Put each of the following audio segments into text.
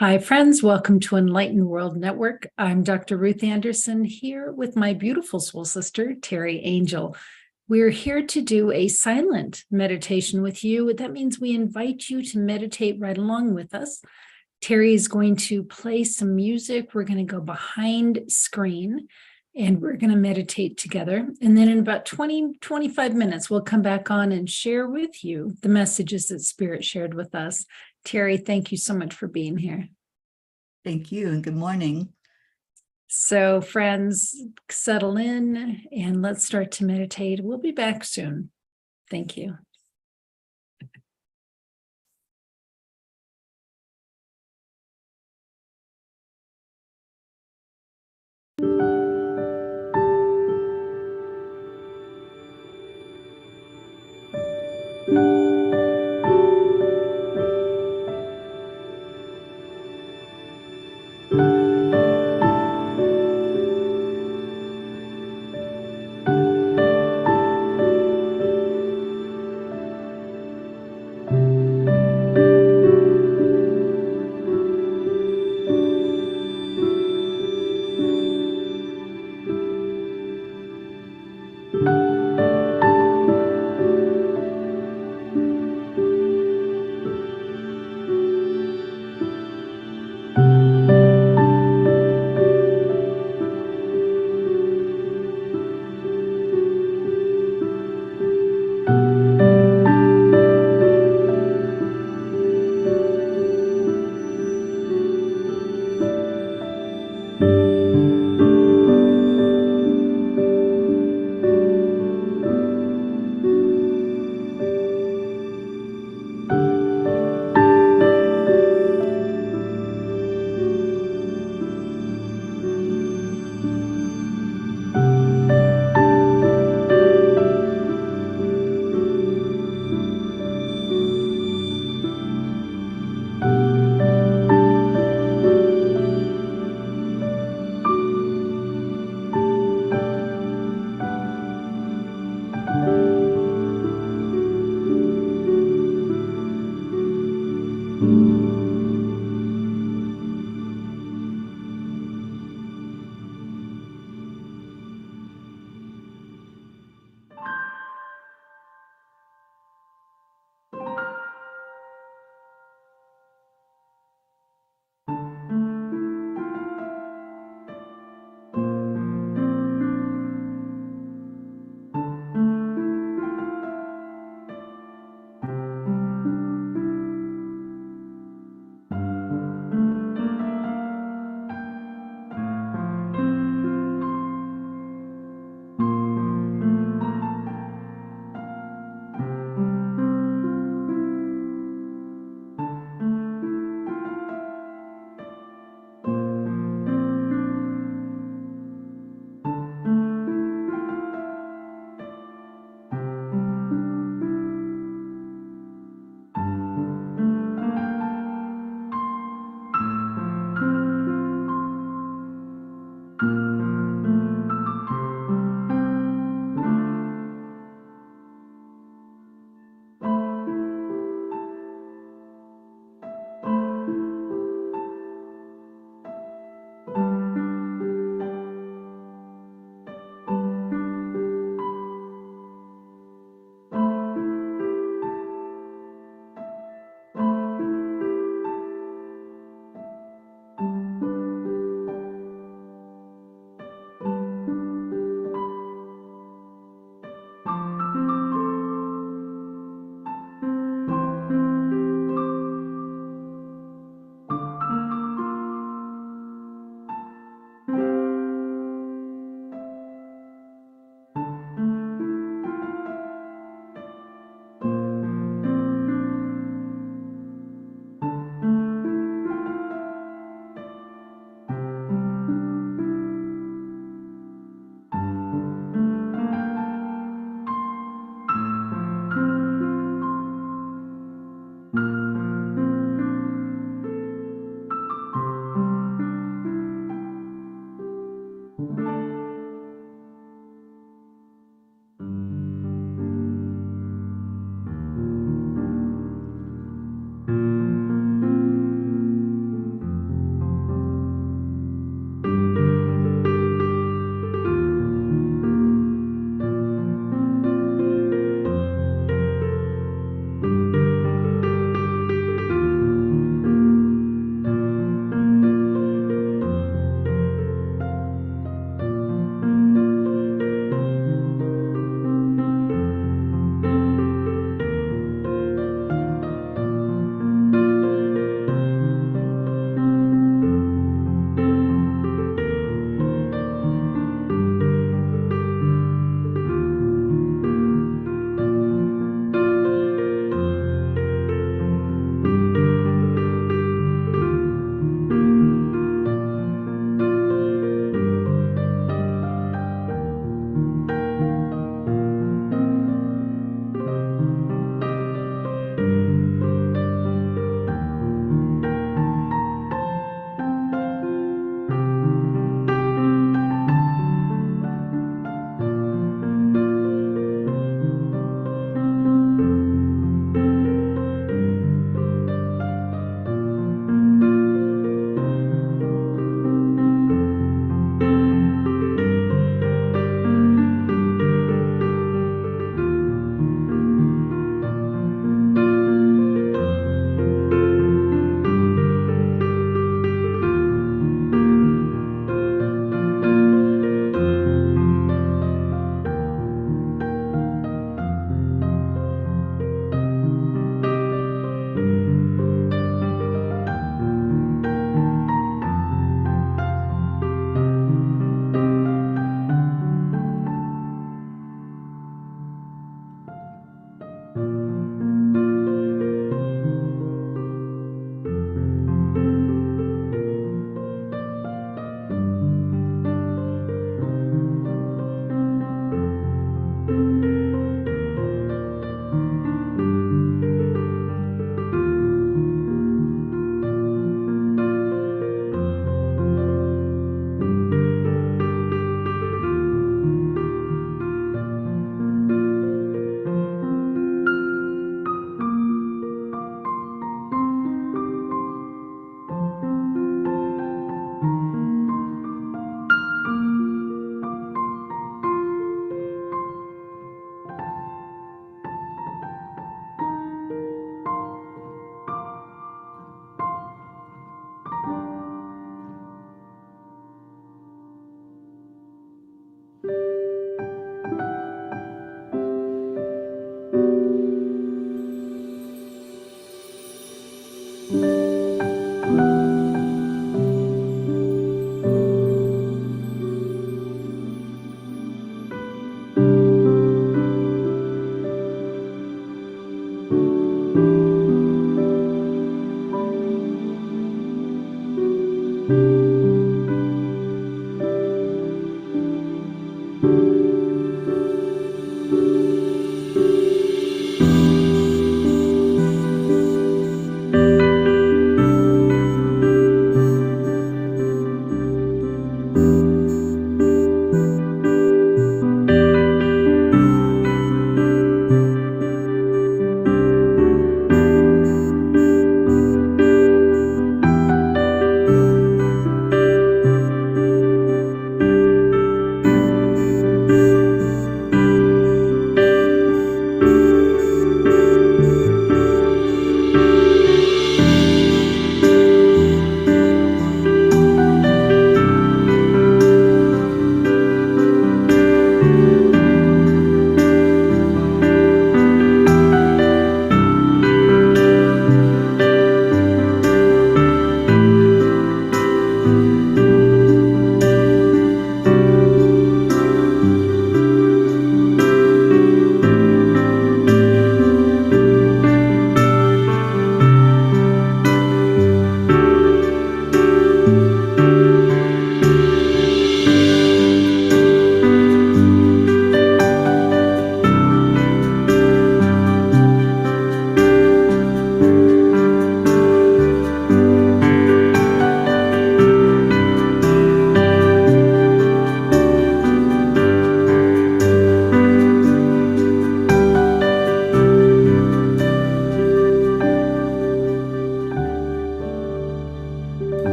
Hi, friends. Welcome to Enlightened World Network. I'm Dr. Ruth Anderson here with my beautiful soul sister, Teri Angel. We're here to do a silent meditation with you. That means we invite you to meditate right along with us. Teri is going to play some music. We're going to go behind screen and we're going to meditate together. And then in about 25 minutes, we'll come back on and share with you the messages that Spirit shared with us. Teri, thank you so much for being here. Thank you and good morning. So friends, settle in and let's start to meditate. We'll be back soon. Thank you.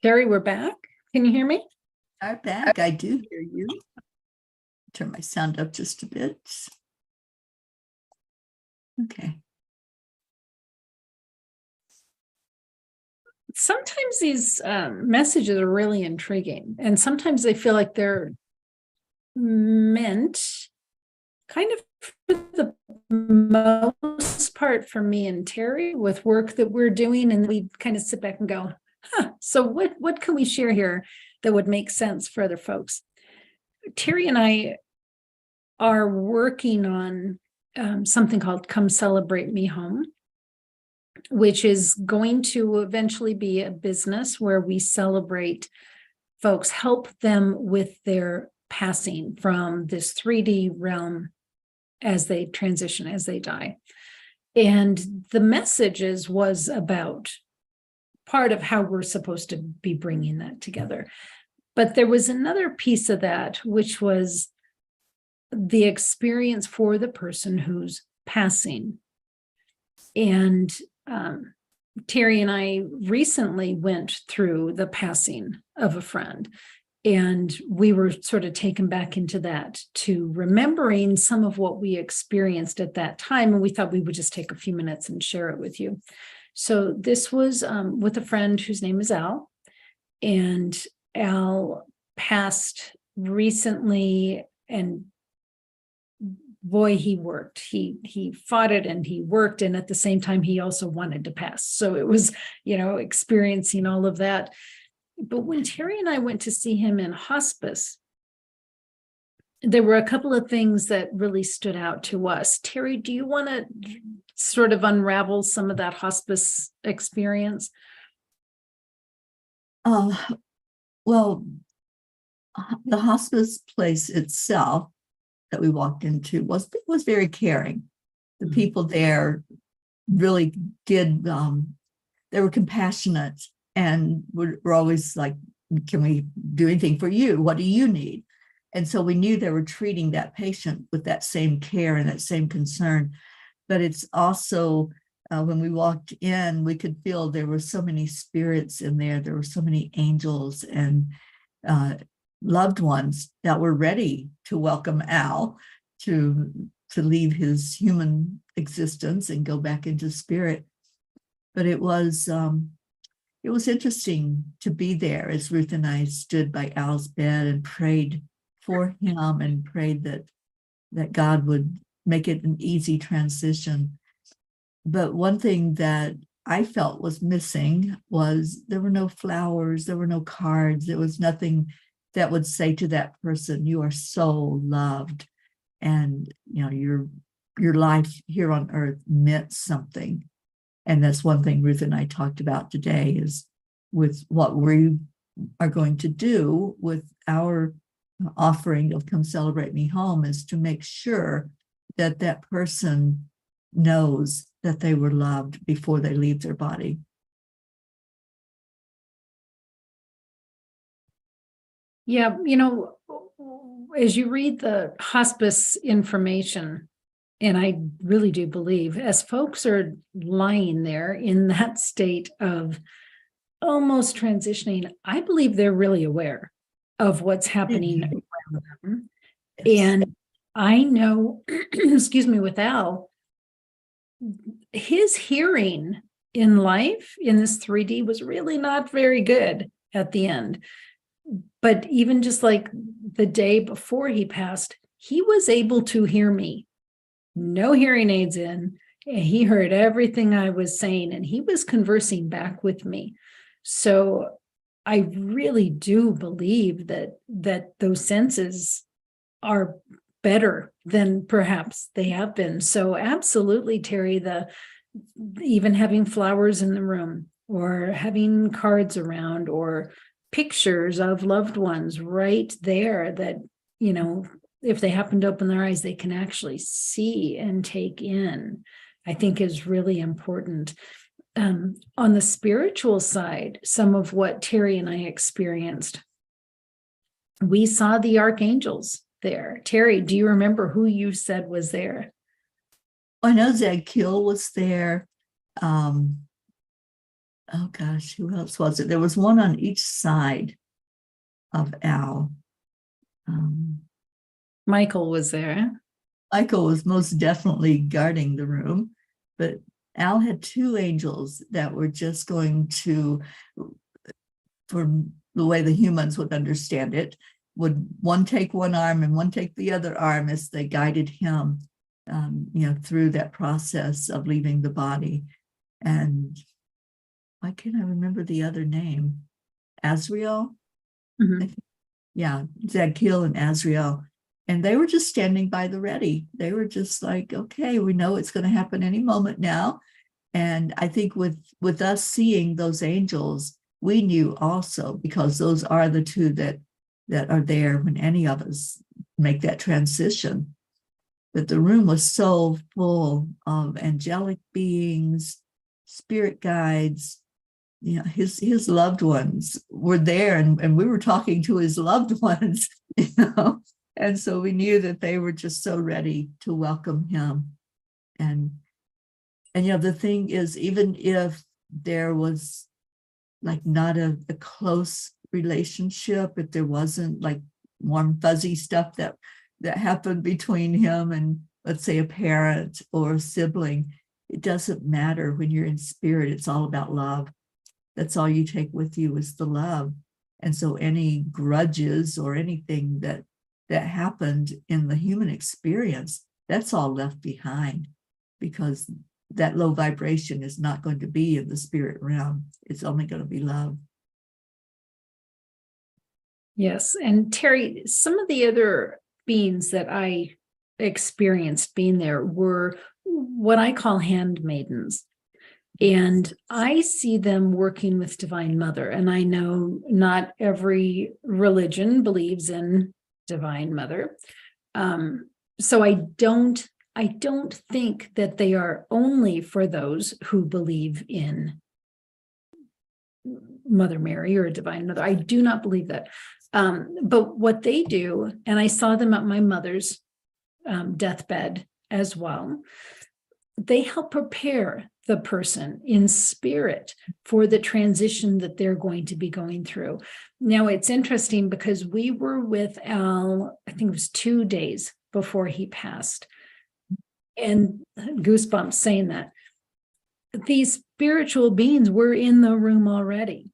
Teri, we're back. Can you hear me? Are back. I do hear you. Turn my sound up just a bit. Okay. Sometimes these messages are really intriguing, and sometimes they feel like they're meant kind of for the most part for me and Teri with work that we're doing, and we kind of sit back and go, so what can we share here that would make sense for other folks? Teri and I are working on something called Come Celebrate Me Home, which is going to eventually be a business where we celebrate folks, help them with their passing from this 3D realm as they transition, as they die. And the messages was about part of how we're supposed to be bringing that together. But there was another piece of that, which was the experience for the person who's passing. And Teri and I recently went through the passing of a friend, and we were sort of taken back into that, to remembering some of what we experienced at that time. And we thought we would just take a few minutes and share it with you. So this was with a friend whose name is Al, and Al passed recently, and boy, he worked. He fought it and he worked, and at the same time, he also wanted to pass. So it was, experiencing all of that. But when Teri and I went to see him in hospice, there were a couple of things that really stood out to us. Teri, do you want to sort of unravel some of that hospice experience? Well, the hospice place itself that we walked into was very caring. The people there really did, they were compassionate and were always like, can we do anything for you? What do you need? And so we knew they were treating that patient with that same care and that same concern. But it's also, when we walked in, we could feel there were so many spirits in there. There were so many angels and loved ones that were ready to welcome Al to leave his human existence and go back into spirit. But it was interesting to be there as Ruth and I stood by Al's bed and prayed for him and prayed that God would make it an easy transition. But one thing that I felt was missing was there were no flowers, there were no cards, there was nothing that would say to that person, you are so loved, and your life here on earth meant something. And that's one thing Ruth and I talked about today, is with what we are going to do with our offering of Come Celebrate Me Home, is to make sure that that person knows that they were loved before they leave their body. Yeah, as you read the hospice information, and I really do believe, as folks are lying there in that state of almost transitioning, I believe they're really aware of what's happening around them. Yes. And I know, excuse me, with Al, his hearing in life in this 3D was really not very good at the end. But even just like the day before he passed, he was able to hear me. No hearing aids in, and he heard everything I was saying, and he was conversing back with me. So I really do believe that those senses are better than perhaps they have been. So absolutely, Teri, even having flowers in the room, or having cards around, or pictures of loved ones right there that, if they happen to open their eyes, they can actually see and take in, I think is really important. On the spiritual side, some of what Teri and I experienced, we saw the archangels there. Teri, do you remember who you said was there? I know Zadkiel was there. Oh gosh, who else was it? There was one on each side of Al. Michael was there. Michael was most definitely guarding the room, but Al had two angels that were just going to, for the way the humans would understand it, would one take one arm and one take the other arm as they guided him, through that process of leaving the body. And why can't I remember the other name? Azrael? Mm-hmm. Yeah, Zadkiel and Azrael. And they were just standing by the ready. They were just like, okay, we know it's going to happen any moment now. And I think with us seeing those angels, we knew also, because those are the two that are there when any of us make that transition, that the room was so full of angelic beings, spirit guides. His loved ones were there, and we were talking to his loved ones, and so we knew that they were just so ready to welcome him. And the thing is, even if there was like not a close relationship, if there wasn't like warm fuzzy stuff that happened between him and, let's say, a parent or a sibling, it doesn't matter. When you're in spirit, it's all about love. That's all you take with you, is the love. And so any grudges or anything that happened in the human experience, that's all left behind, because that low vibration is not going to be in the spirit realm. It's only going to be love. Yes. And Teri, some of the other beings that I experienced being there were what I call handmaidens. And I see them working with Divine Mother. And I know not every religion believes in Divine Mother. So I don't think that they are only for those who believe in Mother Mary or a Divine Mother. I do not believe that. But what they do, and I saw them at my mother's deathbed as well, they help prepare the person in spirit for the transition that they're going to be going through. Now, it's interesting because we were with Al, I think it was 2 days before he passed, and goosebumps saying that. These spiritual beings were in the room already.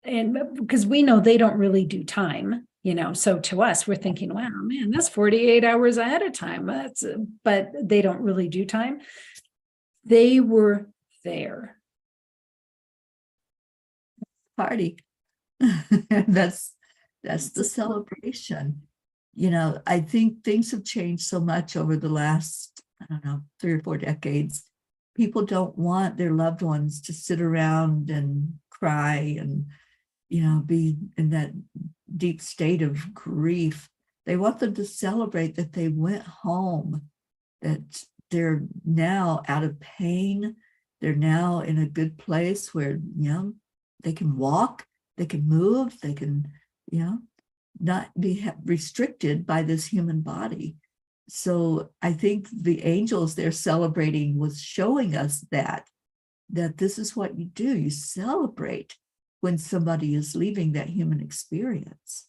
And because we know they don't really do time, so to us, we're thinking, wow, man, that's 48 hours ahead of time. But they don't really do time. They were there. Party. That's the celebration. I think things have changed so much over the last, I don't know, 3 or 4 decades. People don't want their loved ones to sit around and cry and, be in that deep state of grief. They want them to celebrate that they went home, that they're now out of pain. They're now in a good place where, they can walk, they can move, they can, not be restricted by this human body. So I think the angels they're celebrating was showing us that this is what you do. You celebrate when somebody is leaving that human experience.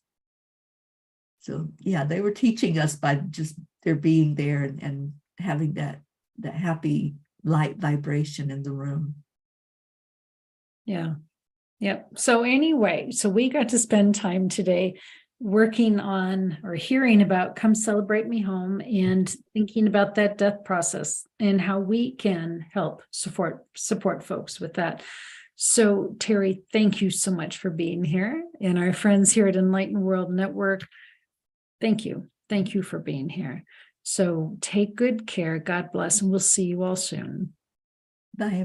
So yeah, they were teaching us by just their being there and having that happy light vibration in the room. Yeah. Yep. So anyway, we got to spend time today working on or hearing about Come Celebrate Me Home and thinking about that death process and how we can help support folks with that. So Teri, thank you so much for being here, and our friends here at Enlightened World Network. Thank you. Thank you for being here. So take good care. God bless, and we'll see you all soon. Bye.